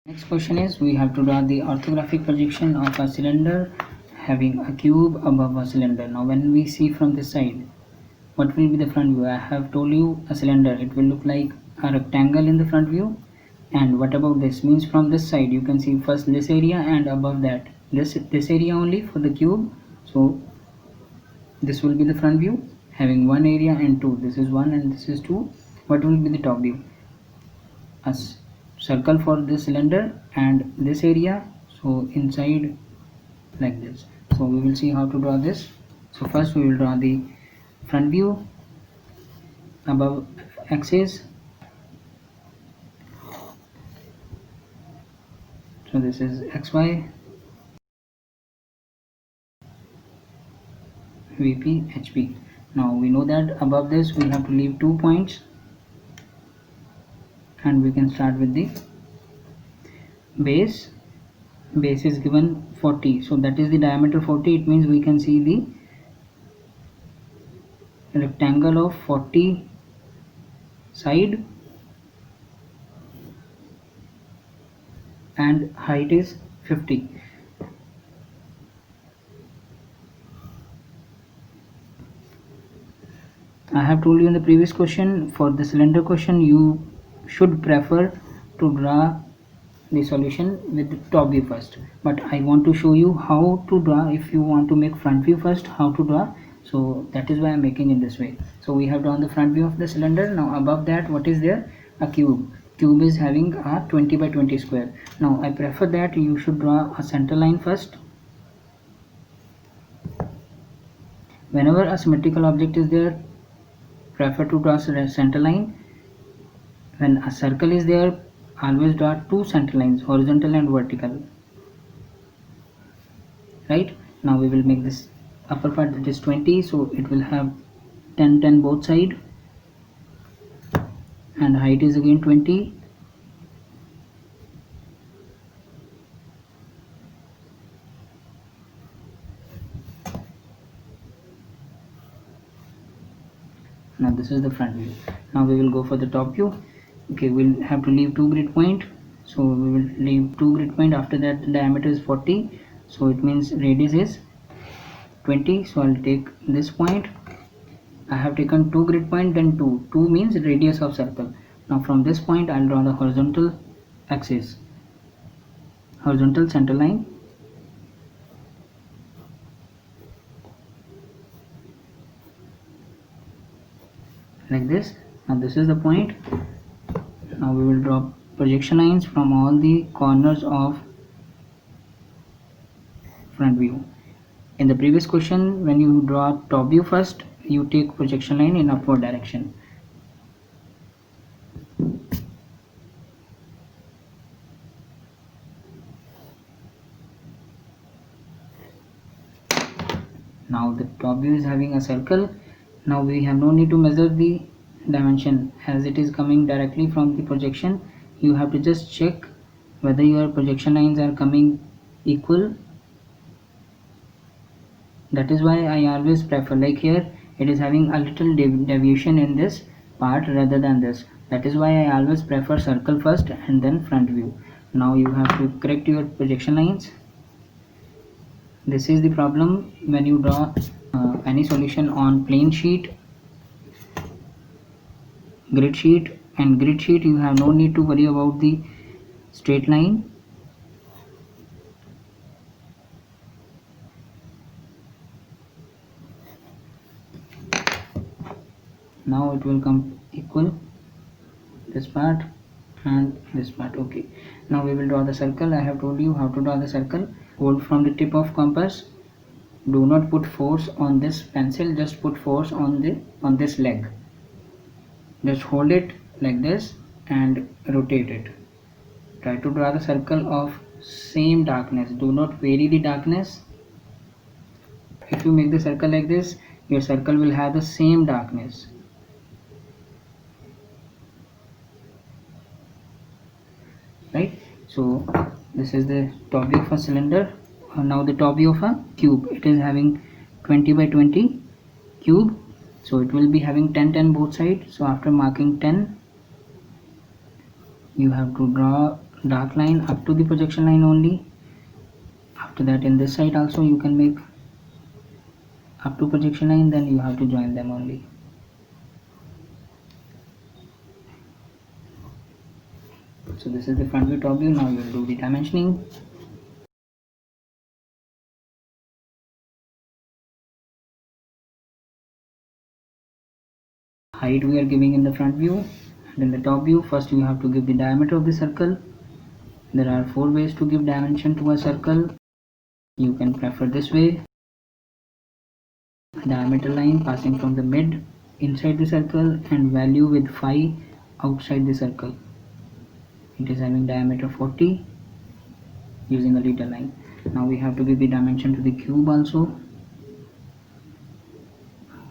Next question is, we have to draw the orthographic projection of a cylinder having a cube above a cylinder. Now when we see from this side, what will be the front view? I have told you a cylinder, it will look like a rectangle in the front view. And what about this? Means from this side you can see first this area and above that this area only for the cube. So this will be the front view having one area and two. This is one and this is two. What will be the top view? A circle for this cylinder and this area, so inside like this. So we will see how to draw this. So first we will draw the front view above axis. So this is xy, vp, hp. Now we know that above this we have to leave 2 points, and we can start with the base. Base is given 40, so that is the diameter 40. It means we can see the rectangle of 40 side and height is 50. I have told you in the previous question, for the cylinder question you should prefer to draw the solution with the top view first, but I want to show you how to draw. If you want to make front view first, how to draw, so that is why I'm making in this way. So we have drawn the front view of the cylinder. Now above that, what is there? A cube. Cube is having a 20 by 20 square. Now I prefer that you should draw a center line first. Whenever a symmetrical object is there, prefer to draw a center line. When a circle is there, always draw two center lines, horizontal and vertical. Right, now we will make this upper part, that is 20, so it will have 10 both side, and height is again 20. Now this is the front view. Now we will go for the top view. Okay, we'll have to leave 2 grid point, so we will leave 2 grid point. After that the diameter is 40, so it means radius is 20, so I'll take this point. I have taken 2 grid point, then 2 means radius of circle. Now from this point I'll draw the horizontal axis, horizontal center line. Like this. Now this is the point. Now we will draw projection lines from all the corners of front view. In the previous question, when you draw top view first, you take projection line in upward direction. Now the top view is having a circle. Now we have no need to measure the dimension, as it is coming directly from the projection. You have to just check whether your projection lines are coming equal. That is why I always prefer, like here it is having a little deviation in this part rather than this. That is why I always prefer circle first and then front view. Now you have to correct your projection lines. This is the problem when you draw any solution on plane sheet, grid sheet, and grid sheet you have no need to worry about the straight line. Now it will come equal, this part and this part. Okay, now we will draw the circle. I have told you how to draw the circle. Hold from the tip of compass. Do not put force on this pencil, just put force on this leg. Just hold it like this and rotate it. Try to draw the circle of same darkness. Do not vary the darkness. If you make the circle like this, your circle will have the same darkness. Right, so this is the top view of a cylinder. Now the top view of a cube. It is having 20 by 20 cube, so it will be having 10 both sides. So after marking 10, you have to draw dark line up to the projection line only. After that, in this side also you can make up to projection line, then you have to join them only. So this is the front view, top view. Now you will do the dimensioning. Height we are giving in the front view, and in the top view, first you have to give the diameter of the circle. There are 4 ways to give dimension to a circle. You can prefer this way. Diameter line passing from the mid inside the circle and value with phi outside the circle. It is having diameter 40 using a leader line. Now we have to give the dimension to the cube also.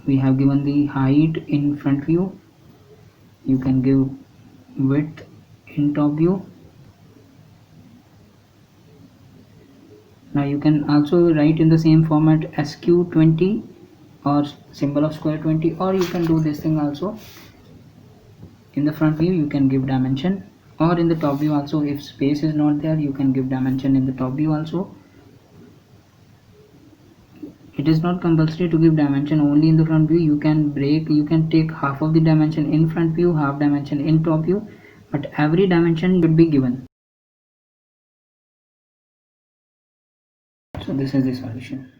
We have given the height in front view. You can give width in top view. Now you can also write in the same format SQ20 or symbol of square 20, or you can do this thing also. In the front view you can give dimension, or in the top view also. If space is not there, you can give dimension in the top view also. It is not compulsory to give dimension only in the front view. You can take half of the dimension in front view, half dimension in top view, but every dimension should be given. So this is the solution.